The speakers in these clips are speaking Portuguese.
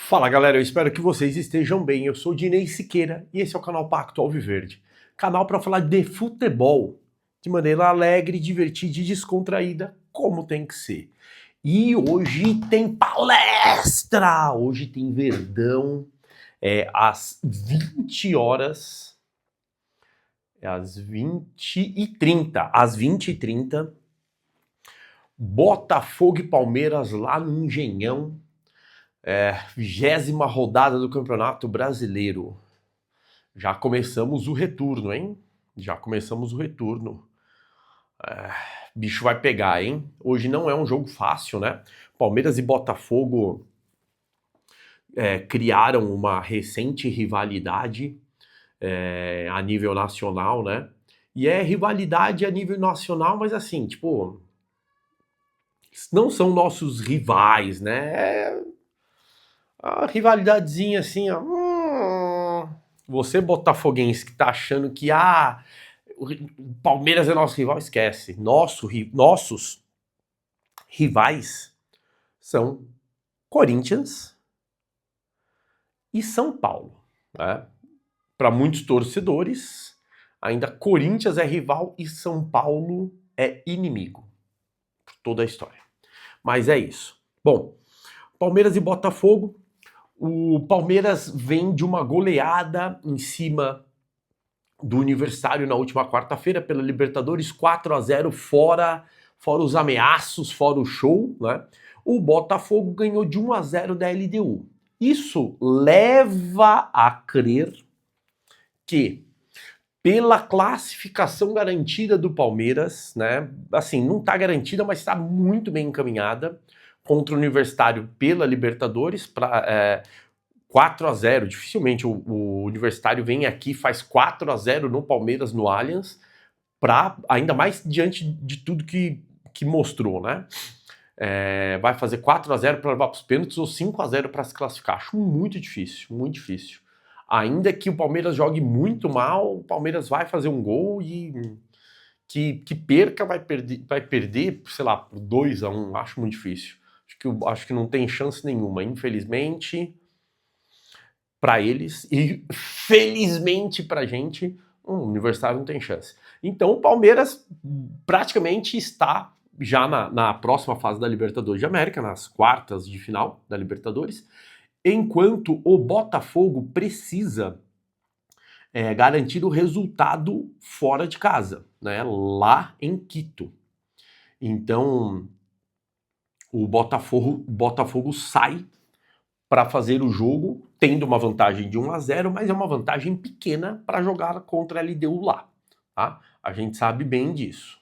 Fala galera, eu espero que vocês estejam bem. Eu sou o Dinei Siqueira e esse é o canal Pacto Alviverde. Canal para falar de futebol de maneira alegre, divertida e descontraída, como tem que ser. E hoje tem palestra! Hoje tem Verdão, às 20 horas, às 20h30, Botafogo e Palmeiras lá no Engenhão. 20ª rodada do Campeonato Brasileiro. Já começamos o retorno, hein? Já começamos o retorno. Bicho vai pegar, hein? Hoje não é um jogo fácil, né? Palmeiras e Botafogo criaram uma recente rivalidade a nível nacional, né? E é rivalidade a nível nacional, mas assim, tipo, não são nossos rivais, né? A rivalidadezinha assim, ó. Você botafoguense que tá achando que o Palmeiras é nosso rival, esquece. Nossos rivais são Corinthians e São Paulo. Né? Para muitos torcedores, ainda Corinthians é rival e São Paulo é inimigo. Por toda a história. Mas é isso. Bom, Palmeiras e Botafogo. O Palmeiras vem de uma goleada em cima do Universitário na última quarta-feira pela Libertadores, 4-0, fora os ameaços, fora o show, né? O Botafogo ganhou de 1-0 da LDU. Isso leva a crer que, pela classificação garantida do Palmeiras, né? Assim, não está garantida, mas está muito bem encaminhada contra o Universitário pela Libertadores, para 4-0, dificilmente o Universitário vem aqui e faz 4-0 no Palmeiras no Allianz, ainda mais diante de tudo que mostrou, né? Vai fazer 4-0 para levar para os pênaltis ou 5-0 para se classificar. Acho muito difícil, muito difícil. Ainda que o Palmeiras jogue muito mal, o Palmeiras vai fazer um gol e que perca, vai perder, sei lá, por 2-1. Acho muito difícil. Acho que não tem chance nenhuma, infelizmente, para eles, e felizmente pra gente, o Universitário não tem chance. Então o Palmeiras praticamente está já na próxima fase da Libertadores de América, nas quartas de final da Libertadores, enquanto o Botafogo precisa garantir o resultado fora de casa, né, lá em Quito. Então o Botafogo sai para fazer o jogo, tendo uma vantagem de 1-0, mas é uma vantagem pequena para jogar contra a LDU lá. Tá? A gente sabe bem disso.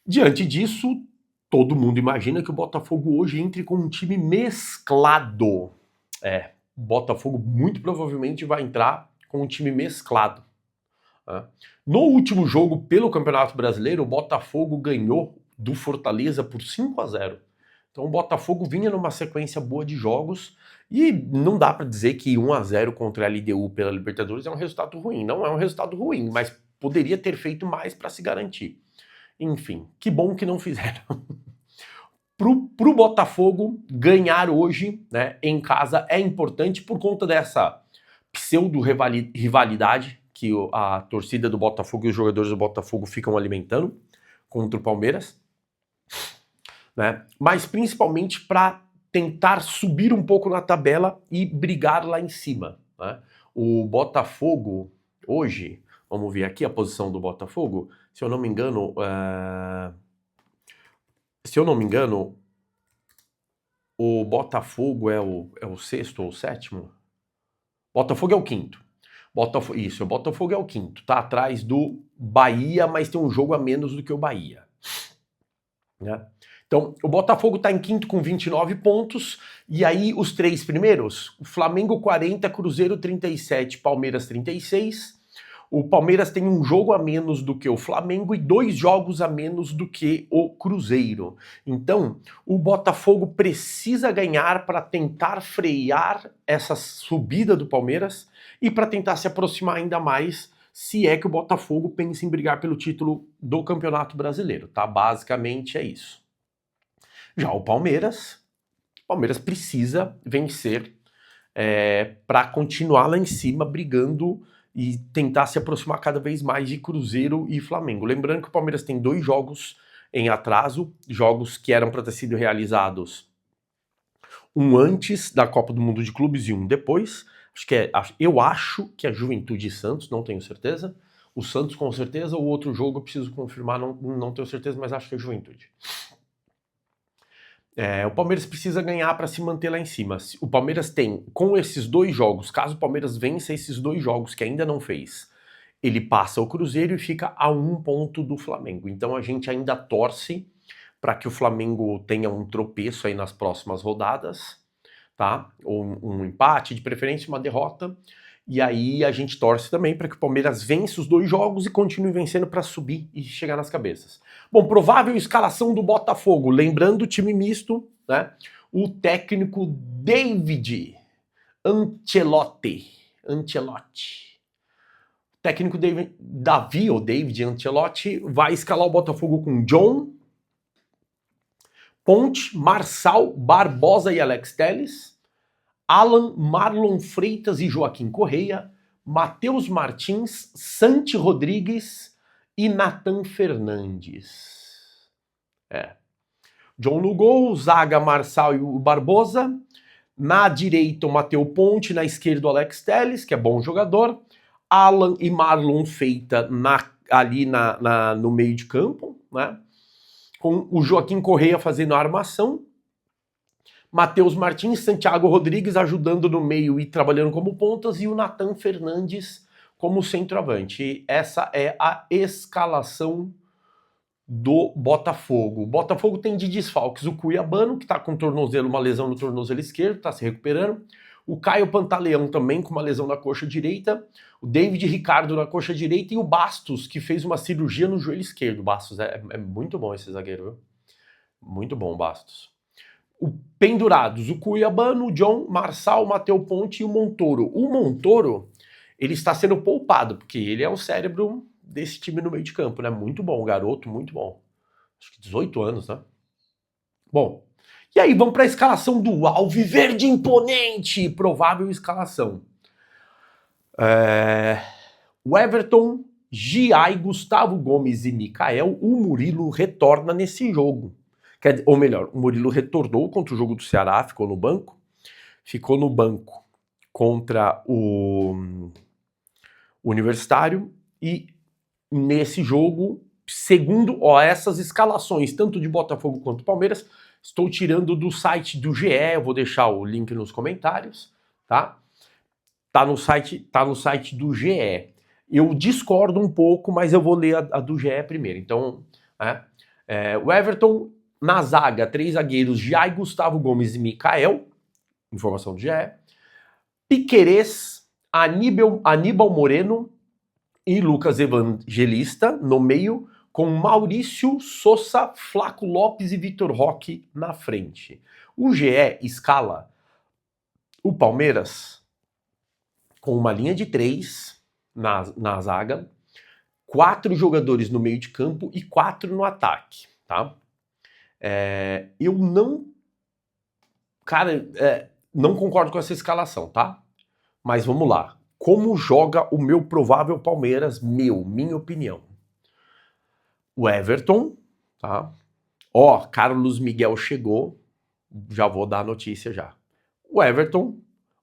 Diante disso, todo mundo imagina que o Botafogo hoje entre com um time mesclado. O Botafogo muito provavelmente vai entrar com um time mesclado. Tá? No último jogo pelo Campeonato Brasileiro, o Botafogo ganhou do Fortaleza por 5-0. Então o Botafogo vinha numa sequência boa de jogos e não dá para dizer que 1-0 contra a LDU pela Libertadores é um resultado ruim. Não é um resultado ruim, mas poderia ter feito mais para se garantir. Enfim, que bom que não fizeram. Pro Botafogo ganhar hoje, né, em casa é importante por conta dessa pseudo-rivalidade que a torcida do Botafogo e os jogadores do Botafogo ficam alimentando contra o Palmeiras. Né? Mas principalmente para tentar subir um pouco na tabela e brigar lá em cima. Né? O Botafogo, hoje, vamos ver aqui a posição do Botafogo, se eu não me engano, o Botafogo é o sexto ou o sétimo? Botafogo é o quinto. O Botafogo é o quinto, tá atrás do Bahia, mas tem um jogo a menos do que o Bahia. Né? Então, o Botafogo está em quinto com 29 pontos, e aí os três primeiros, o Flamengo 40, Cruzeiro 37, Palmeiras 36. O Palmeiras tem um jogo a menos do que o Flamengo e 2 jogos a menos do que o Cruzeiro. Então, o Botafogo precisa ganhar para tentar frear essa subida do Palmeiras e para tentar se aproximar ainda mais, se é que o Botafogo pensa em brigar pelo título do Campeonato Brasileiro, tá? Basicamente é isso. Já o Palmeiras O Palmeiras precisa vencer para continuar lá em cima, brigando e tentar se aproximar cada vez mais de Cruzeiro e Flamengo. Lembrando que o Palmeiras tem 2 jogos em atraso, jogos que eram para ter sido realizados um antes da Copa do Mundo de Clubes e um depois. Eu acho que é Juventude e Santos, não tenho certeza. O Santos com certeza, o outro jogo eu preciso confirmar, não tenho certeza, mas acho que é Juventude. O Palmeiras precisa ganhar para se manter lá em cima. O Palmeiras tem, com esses 2 jogos, caso o Palmeiras vença esses 2 jogos que ainda não fez, ele passa o Cruzeiro e fica a 1 ponto do Flamengo. Então a gente ainda torce para que o Flamengo tenha um tropeço aí nas próximas rodadas, tá? Ou um empate, de preferência uma derrota. E aí a gente torce também para que o Palmeiras vença os 2 jogos e continue vencendo para subir e chegar nas cabeças. Bom, provável escalação do Botafogo. Lembrando o time misto, né? O técnico David Ancelotti. O técnico David Ancelotti vai escalar o Botafogo com John, Ponte, Marçal, Barbosa e Alex Telles, Alan, Marlon Freitas e Joaquim Correia, Matheus Martins, Santi Rodrigues e Nathan Fernandes. John no gol, zaga Marçal e o Barbosa. Na direita o Matheus Ponte, na esquerda o Alex Telles, que é bom jogador. Alan e Marlon Freitas ali no meio de campo, né? Com o Joaquim Correia fazendo a armação. Matheus Martins, Santiago Rodrigues ajudando no meio e trabalhando como pontas, e o Nathan Fernandes como centroavante. E essa é a escalação do Botafogo. O Botafogo tem de desfalques o Cuiabano, que está com uma lesão no tornozelo esquerdo, está se recuperando. O Caio Pantaleão também com uma lesão na coxa direita. O David Ricardo na coxa direita. E o Bastos, que fez uma cirurgia no joelho esquerdo. O Bastos é muito bom esse zagueiro, viu? Muito bom o Bastos. Pendurados, o Cuiabano, o John, Marçal, o Matheus Ponte e o Montoro. O Montoro, ele está sendo poupado, porque ele é o cérebro desse time no meio de campo, né? Muito bom, garoto, muito bom. Acho que 18 anos, né? Bom, e aí vamos para a escalação do Alviverde Imponente. Provável escalação. O Everton, Giai, Gustavo Gomes e Mikael. O Murilo retorna nesse jogo. Ou melhor, o Murilo retornou contra o jogo do Ceará, ficou no banco contra o Universitário, e nesse jogo, segundo essas escalações, tanto de Botafogo quanto Palmeiras, estou tirando do site do GE, eu vou deixar o link nos comentários, tá? Tá no site do GE. Eu discordo um pouco, mas eu vou ler a do GE primeiro. Então, o Everton... Na zaga, 3 zagueiros, Giai, Gustavo Gomes e Mikael. Informação do GE. Piquerez, Aníbal Moreno e Lucas Evangelista no meio, com Maurício Sousa, Flaco Lopes e Vitor Roque na frente. O GE escala o Palmeiras com uma linha de 3 na zaga, 4 jogadores no meio de campo e 4 no ataque, tá? Eu não concordo com essa escalação, tá? Mas vamos lá. Como joga o meu provável Palmeiras? Minha opinião. O Everton, tá? Carlos Miguel chegou. Já vou dar a notícia já. O Everton,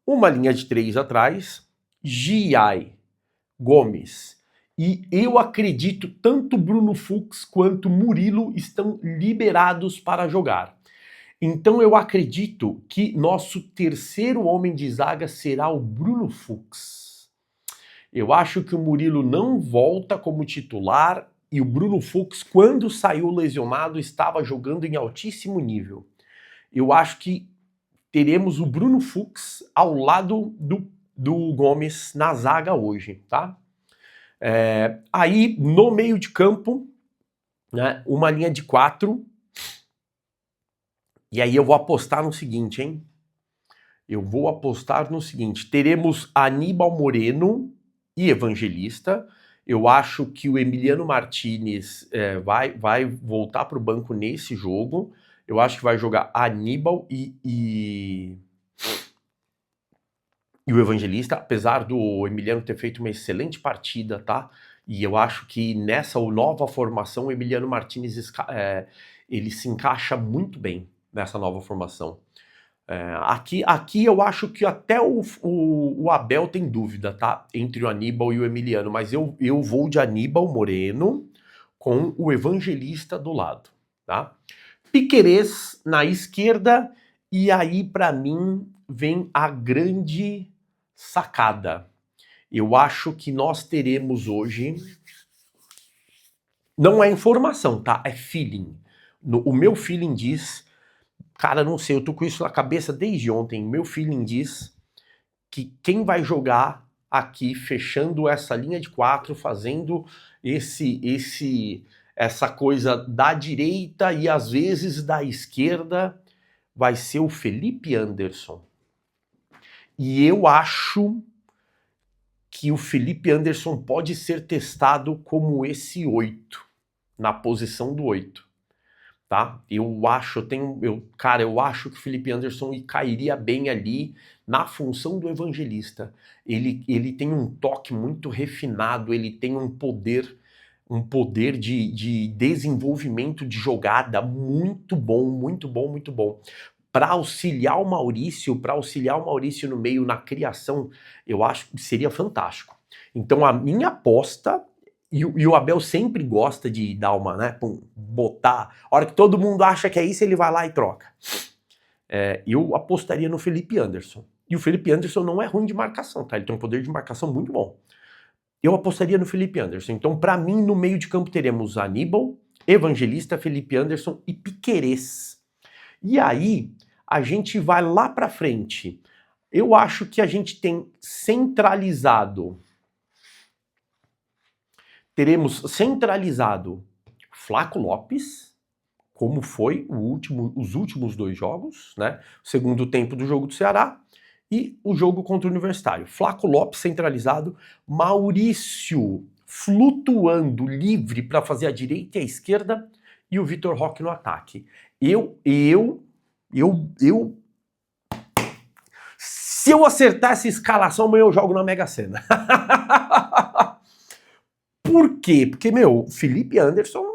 uma linha de 3 atrás, Giai, Gomes. E eu acredito tanto Bruno Fux quanto Murilo estão liberados para jogar. Então eu acredito que nosso terceiro homem de zaga será o Bruno Fux. Eu acho que o Murilo não volta como titular e o Bruno Fux, quando saiu lesionado, estava jogando em altíssimo nível. Eu acho que teremos o Bruno Fux ao lado do Gomes na zaga hoje, tá? Aí, no meio de campo, né, uma linha de 4. E aí eu vou apostar no seguinte, hein? Teremos Aníbal Moreno e Evangelista. Eu acho que o Emiliano Martinez vai voltar para o banco nesse jogo. Eu acho que vai jogar Aníbal e o Evangelista, apesar do Emiliano ter feito uma excelente partida, tá? E eu acho que nessa nova formação, o Emiliano Martinez ele se encaixa muito bem nessa nova formação. Aqui eu acho que até o Abel tem dúvida, tá? Entre o Aníbal e o Emiliano, mas eu vou de Aníbal Moreno com o Evangelista do lado, tá? Piquerez na esquerda, e aí para mim vem a grande sacada. Eu acho que nós teremos hoje, não é informação, tá? É feeling. O meu feeling diz, cara, não sei, eu tô com isso na cabeça desde ontem. Meu feeling diz que quem vai jogar aqui, fechando essa linha de 4, fazendo essa coisa da direita e às vezes da esquerda, vai ser o Felipe Anderson. E eu acho que o Felipe Anderson pode ser testado como esse 8, na posição do 8. Tá? Eu acho que o Felipe Anderson cairia bem ali na função do Evangelista. Ele tem um toque muito refinado, ele tem um poder de desenvolvimento de jogada muito bom, muito bom, muito bom. Para auxiliar o Maurício no meio, na criação, eu acho que seria fantástico. Então a minha aposta, e o Abel sempre gosta de dar uma, né, botar, a hora que todo mundo acha que é isso, ele vai lá e troca. Eu apostaria no Felipe Anderson. E o Felipe Anderson não é ruim de marcação, tá? Ele tem um poder de marcação muito bom. Eu apostaria no Felipe Anderson. Então, para mim, no meio de campo teremos Aníbal, Evangelista, Felipe Anderson e Piquerez. E aí, a gente vai lá para frente. Eu acho que a gente tem centralizado. Teremos centralizado Flaco Lopes, como foi os últimos 2 jogos, né? O segundo tempo do jogo do Ceará e o jogo contra o Universitário. Flaco Lopes centralizado, Maurício flutuando livre para fazer a direita e a esquerda e o Vitor Roque no ataque. Se eu acertar essa escalação, amanhã eu jogo na Mega Sena. Por quê? Porque, Felipe Anderson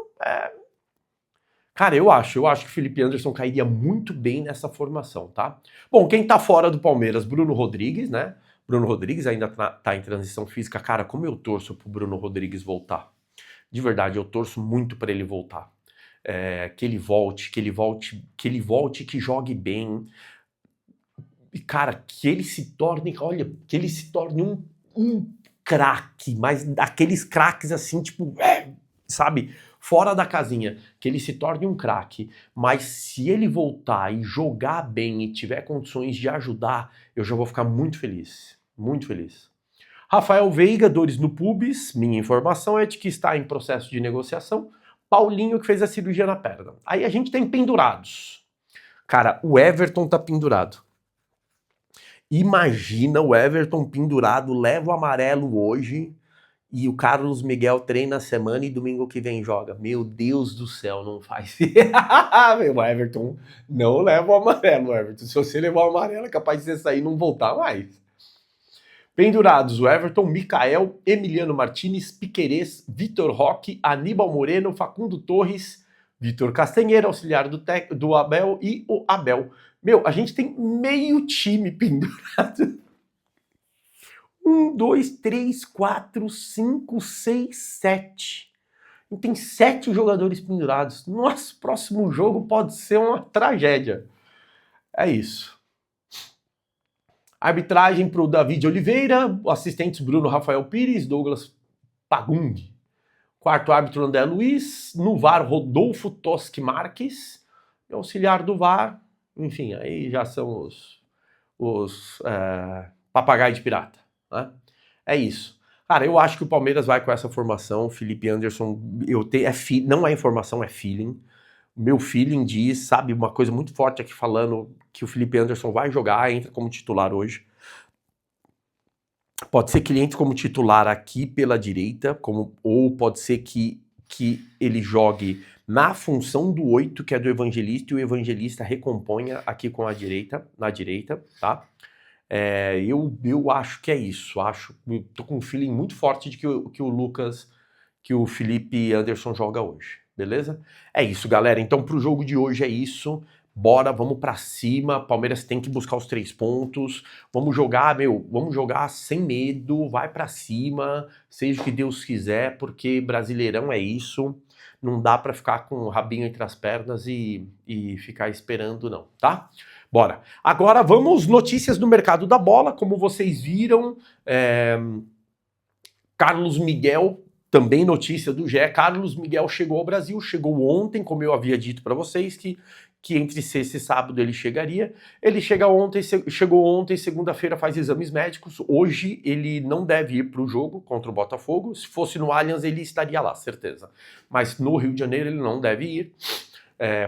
Cara, eu acho que o Felipe Anderson cairia muito bem nessa formação, tá? Bom, quem tá fora do Palmeiras, Bruno Rodrigues, né? Bruno Rodrigues ainda tá em transição física. Cara, como eu torço pro Bruno Rodrigues voltar. De verdade, eu torço muito para ele voltar. Que ele volte, que jogue bem. E, cara, que ele se torne um craque, mas daqueles craques assim, tipo, sabe? Fora da casinha, que ele se torne um craque, mas se ele voltar e jogar bem e tiver condições de ajudar, eu já vou ficar muito feliz, muito feliz. Rafael Veiga, dores no pubis, minha informação é de que está em processo de negociação. Paulinho, que fez a cirurgia na perna. Aí a gente tem pendurados. Cara, o Everton tá pendurado. Imagina o Everton pendurado, leva o amarelo hoje e o Carlos Miguel treina a semana e domingo que vem joga. Meu Deus do céu, não faz. Meu Everton, não leva o amarelo, Everton. Se você levar o amarelo, é capaz de você sair e não voltar mais. Pendurados, o Everton, Mikael, Emiliano Martinez, Piquerez, Vitor Roque, Aníbal Moreno, Facundo Torres, Vitor Castanheira, auxiliar do Abel, e o Abel. A gente tem meio time pendurado. 1, 2, 3, 4, 5, 6, 7. E tem 7 jogadores pendurados. Nosso próximo jogo pode ser uma tragédia. É isso. Arbitragem para o David Oliveira, assistentes Bruno Rafael Pires, Douglas Pagund. Quarto árbitro André Luiz, no VAR Rodolfo Toschi Marques, e auxiliar do VAR, enfim, aí já são os papagaio de pirata, né? É isso. Cara, eu acho que o Palmeiras vai com essa formação. Felipe Anderson, não é informação, é feeling. Meu feeling diz, sabe, uma coisa muito forte aqui falando que o Felipe Anderson vai jogar, entra como titular hoje. Pode ser que ele entre como titular aqui pela direita, ou pode ser que ele jogue na função do 8, que é do evangelista, e o evangelista recomponha aqui com a direita, na direita, tá? Eu acho que é isso. Tô com um feeling muito forte de que o Felipe Anderson joga hoje, beleza? É isso, galera. Então, pro jogo de hoje é isso. Bora, vamos pra cima. Palmeiras tem que buscar os 3 pontos. Vamos jogar, vamos jogar sem medo. Vai pra cima, seja o que Deus quiser, porque Brasileirão é isso. Não dá pra ficar com o rabinho entre as pernas e ficar esperando, não, tá? Bora. Agora vamos notícias do mercado da bola. Como vocês viram, Carlos Miguel, também notícia do GE. Carlos Miguel chegou ao Brasil, chegou ontem, como eu havia dito para vocês, que entre sexta e sábado ele chegaria. Ele chegou ontem, segunda-feira faz exames médicos. Hoje ele não deve ir para o jogo contra o Botafogo. Se fosse no Allianz, ele estaria lá, certeza. Mas no Rio de Janeiro ele não deve ir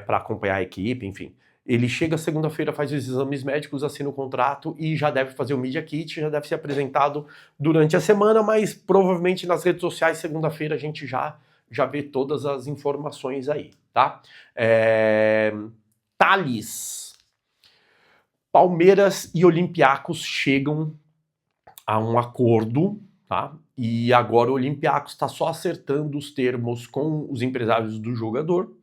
para acompanhar a equipe, enfim. Ele chega segunda-feira, faz os exames médicos, assina o contrato e já deve fazer o Media Kit, já deve ser apresentado durante a semana, mas provavelmente nas redes sociais, segunda-feira, a gente já vê todas as informações aí, tá? Tales. Palmeiras e Olympiacos chegam a um acordo, tá? E agora o Olympiacos está só acertando os termos com os empresários do jogador,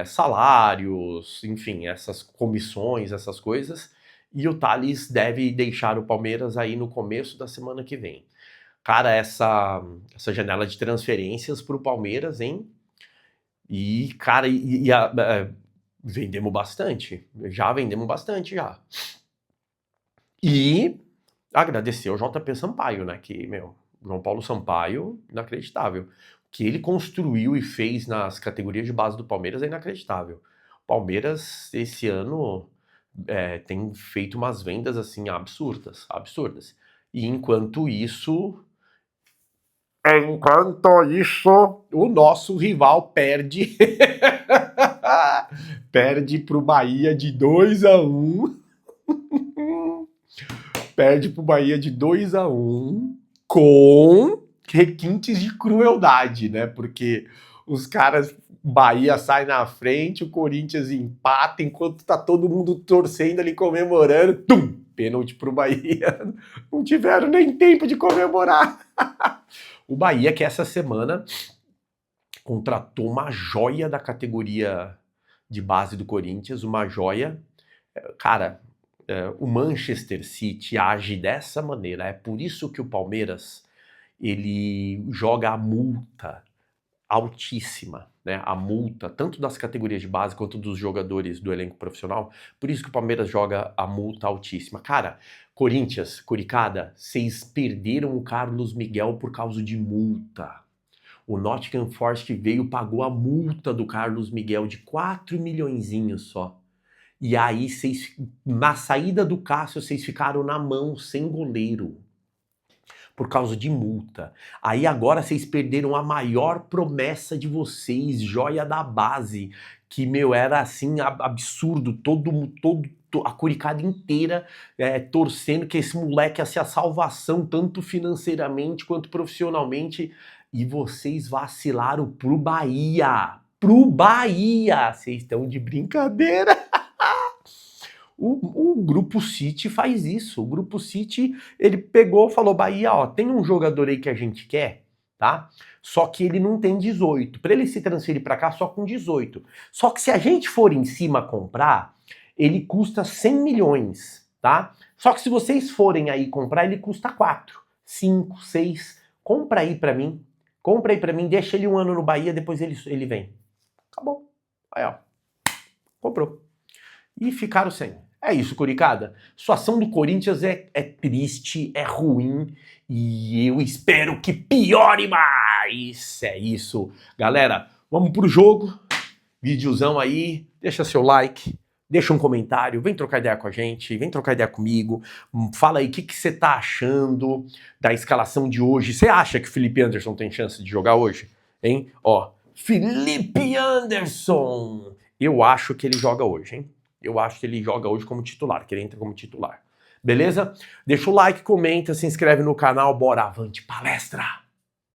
salários, enfim, essas comissões, essas coisas, e o Tales deve deixar o Palmeiras aí no começo da semana que vem. Cara, essa janela de transferências pro Palmeiras, hein? E, cara, vendemos bastante. Já vendemos bastante, já. E agradecer ao JP Sampaio, né? Que, João Paulo Sampaio, inacreditável. O que ele construiu e fez nas categorias de base do Palmeiras é inacreditável. O Palmeiras, esse ano, tem feito umas vendas, assim, absurdas. E enquanto isso, o nosso rival perde. Perde pro Bahia de 2-1. Perde pro Bahia de 2-1 com requintes de crueldade, né? Porque os caras, Bahia sai na frente, o Corinthians empata, enquanto tá todo mundo torcendo ali, comemorando, pênalti pro Bahia. Não tiveram nem tempo de comemorar. O Bahia, que essa semana contratou uma joia da categoria de base do Corinthians, uma joia. Cara, o Manchester City age dessa maneira. É por isso que o Palmeiras ele joga a multa altíssima, né? A multa, tanto das categorias de base quanto dos jogadores do elenco profissional. Por isso que o Palmeiras joga a multa altíssima. Cara, Corinthians, Curicada, vocês perderam o Carlos Miguel por causa de multa. O Nottingham Forest veio, pagou a multa do Carlos Miguel de 4 milhõezinhos só. E aí, na saída do Cássio, vocês ficaram na mão, sem goleiro, por causa de multa. Aí agora vocês perderam a maior promessa de vocês, joia da base, que, era assim, absurdo, a Curicada inteira torcendo que esse moleque ia ser a salvação, tanto financeiramente quanto profissionalmente, e vocês vacilaram pro Bahia. Vocês estão de brincadeira. O Grupo City faz isso. O Grupo City, ele pegou e falou, Bahia, ó, tem um jogador aí que a gente quer, tá? Só que ele não tem 18. Para ele se transferir para cá só com 18. Só que se a gente for em cima comprar, ele custa 100 milhões, tá? Só que se vocês forem aí comprar, ele custa 4, 5, 6. Compra aí para mim, deixa ele um ano no Bahia, depois ele vem. Acabou. Aí, ó. Comprou. E ficaram sem. É isso, Curicada. A situação do Corinthians é triste, é ruim, e eu espero que piore mais. É isso. Galera, vamos pro jogo. Videozão aí, deixa seu like, deixa um comentário, vem trocar ideia com a gente, vem trocar ideia comigo. Fala aí o que você tá achando da escalação de hoje. Você acha que o Felipe Anderson tem chance de jogar hoje? Hein? Ó, Felipe Anderson! Eu acho que ele joga hoje, hein? Eu acho que ele joga hoje como titular, que ele entra como titular. Beleza? Deixa o like, comenta, se inscreve no canal. Bora, avante palestra!